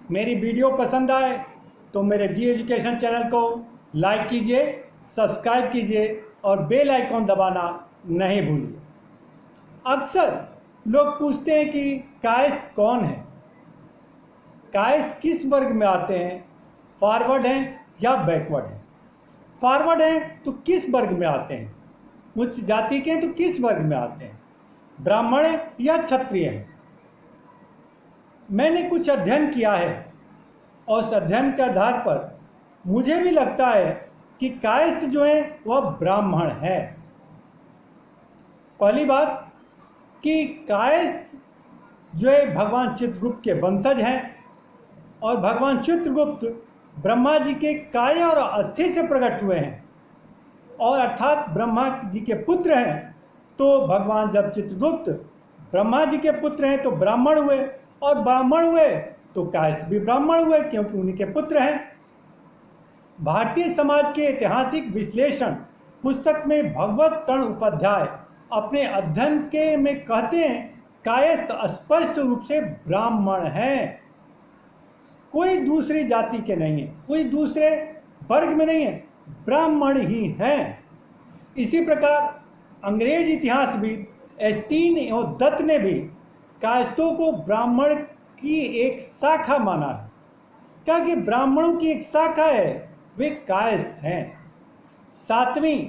मेरी वीडियो पसंद आए तो मेरे जी एजुकेशन चैनल को लाइक कीजिए, सब्सक्राइब कीजिए और बेल आइकॉन दबाना नहीं भूलिए। अक्सर लोग पूछते हैं कि कायस्थ कौन है, कायस्थ किस वर्ग में आते हैं, फॉरवर्ड हैं या बैकवर्ड हैं। फॉरवर्ड हैं तो किस वर्ग में आते हैं, उच्च जाति के हैं तो किस वर्ग में आते हैं, ब्राह्मण या क्षत्रिय हैं। मैंने कुछ अध्ययन किया है और उस अध्ययन के आधार पर मुझे भी लगता है कि कायस्थ जो है वह ब्राह्मण है। पहली बात कि कायस्थ जो है भगवान चित्रगुप्त के वंशज हैं और भगवान चित्रगुप्त ब्रह्मा जी के काया और अस्थि से प्रकट हुए हैं और अर्थात ब्रह्मा जी के पुत्र हैं। तो भगवान जब चित्रगुप्त ब्रह्मा जी के पुत्र हैं तो ब्राह्मण हुए, और ब्राह्मण हुए तो कायस्थ भी ब्राह्मण हुए क्योंकि उन्हीं के पुत्र हैं। भारतीय समाज के ऐतिहासिक विश्लेषण पुस्तक में भगवत शरण उपाध्याय अपने अध्ययन के में कहते हैं कायस्थ स्पष्ट रूप से ब्राह्मण हैं, कोई दूसरी जाति के नहीं है, कोई दूसरे वर्ग में नहीं है, ब्राह्मण ही हैं। इसी प्रकार अंग्रेज इतिहासविद एस्टीन एवं दत्त ने भी कायस्थों को ब्राह्मण की एक शाखा माना है। क्या कि ब्राह्मणों की एक शाखा है, वे कायस्थ हैं। 7वीं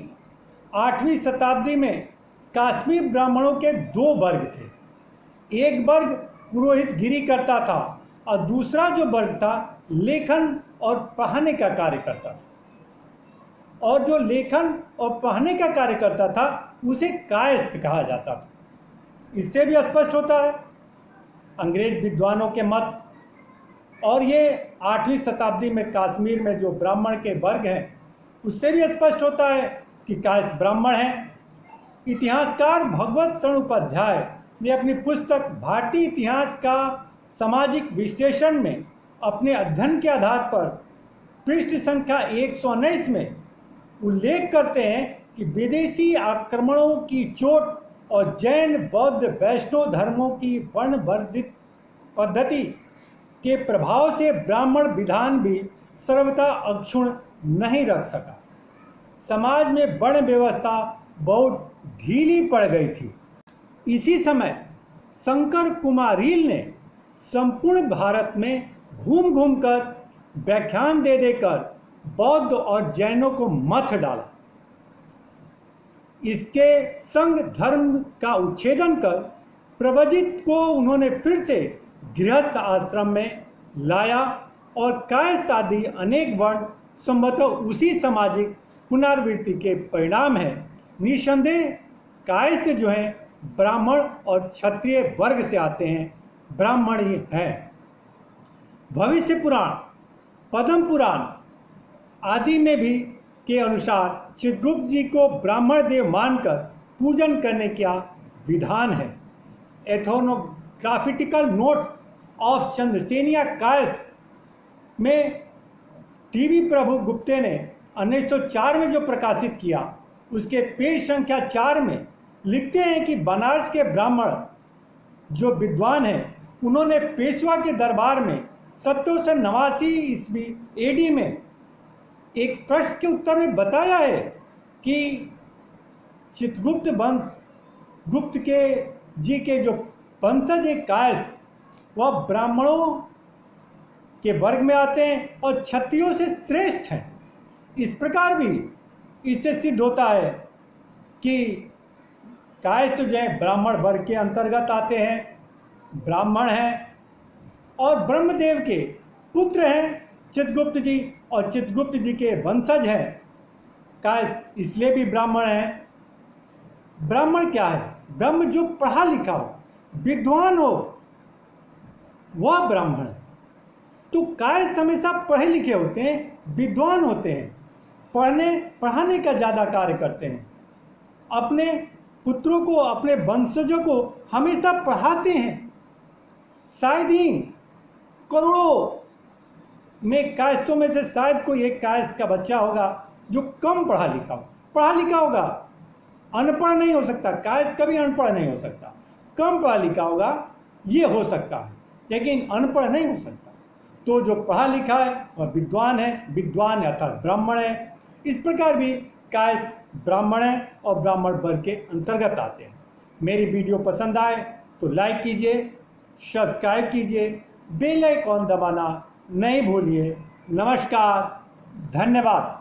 8वीं शताब्दी में काश्मीर ब्राह्मणों के 2 वर्ग थे। एक वर्ग पुरोहित गिरी करता था और दूसरा जो वर्ग था लेखन और पढ़ाने का कार्य करता था, और जो लेखन और पढ़ाने का कार्य करता था उसे कायस्थ कहा जाता था। इससे भी स्पष्ट होता है अंग्रेज विद्वानों के मत, और ये 8वीं शताब्दी में कश्मीर में जो ब्राह्मण के वर्ग हैं उससे भी स्पष्ट होता है कि कायस्थ ब्राह्मण हैं। इतिहासकार भगवत शरण उपाध्याय ने अपनी पुस्तक भारतीय इतिहास का सामाजिक विश्लेषण में अपने अध्ययन के आधार पर पृष्ठ संख्या 119 में उल्लेख करते हैं कि विदेशी आक्रमणों की चोट और जैन बौद्ध वैष्णव धर्मों की वर्णवर्धित पद्धति के प्रभाव से ब्राह्मण विधान भी सर्वथा अक्षुण्ण नहीं रख सका। समाज में वर्ण व्यवस्था बहुत ढीली पड़ गई थी। इसी समय शंकर कुमारील ने संपूर्ण भारत में घूम घूम कर व्याख्यान दे देकर बौद्ध और जैनों को मथ डाला। इसके संग धर्म का उच्छेदन कर प्रवजित को उन्होंने फिर से गृहस्थ आश्रम में लाया और कायस्थ आदि अनेक वर्ण संभवतः उसी सामाजिक पुनरावृत्ति के परिणाम है। निसंदेह कायस्थ जो है ब्राह्मण और क्षत्रिय वर्ग से आते हैं, ब्राह्मण ही हैं। भविष्य पुराण, पद्म पुराण आदि में भी के अनुसार चित्रगुप्त जी को ब्राह्मण देव मानकर पूजन करने का विधान है। एथनोग्राफिकल नोट्स ऑफ चंद्रसेनिया कायस्थ में टीवी प्रभु गुप्ते ने 1904 में जो प्रकाशित किया उसके पेज संख्या 4 में लिखते हैं कि बनारस के ब्राह्मण जो विद्वान हैं उन्होंने पेशवा के दरबार में 1789 ईस्वी एडी में एक प्रश्न के उत्तर में बताया है कि चित्रगुप्त गुप्त के जी के जो वंशज एक कायस्थ वह ब्राह्मणों के वर्ग में आते हैं और क्षत्रियों से श्रेष्ठ हैं। इस प्रकार भी इससे सिद्ध होता है कि कायस्थ जो है ब्राह्मण वर्ग के अंतर्गत आते हैं, ब्राह्मण हैं और ब्रह्मदेव के पुत्र हैं चित्रगुप्त जी, और चित्रगुप्त जी के वंशज हैं कायस्थ, इसलिए भी ब्राह्मण हैं। ब्राह्मण क्या है? ब्रह्म जो पढ़ा लिखा हो, विद्वान हो, वह ब्राह्मण है। तो कायस्थ हमेशा पढ़े लिखे होते हैं, विद्वान होते हैं, पढ़ाने का ज़्यादा कार्य करते हैं, अपने पुत्रों को, अपने वंशजों को हमेशा पढ़ाते हैं। शायद ही करोड़ों में कायस्थों में से शायद कोई एक कायस्थ का बच्चा होगा जो कम पढ़ा लिखा हो। पढ़ा लिखा होगा, अनपढ़ नहीं हो सकता, कायस्थ कभी अनपढ़ नहीं हो सकता। कम पढ़ा लिखा होगा ये हो सकता है, लेकिन अनपढ़ नहीं हो सकता। तो जो पढ़ा लिखा है वह विद्वान है, विद्वान अर्थात ब्राह्मण है। इस प्रकार भी कायस्थ ब्राह्मण है और ब्राह्मण वर्ग के अंतर्गत आते हैं। मेरी वीडियो पसंद आए तो लाइक कीजिए, सब्सक्राइब कीजिए, बेल आइकॉन दबाना नहीं भूलिए। नमस्कार, धन्यवाद।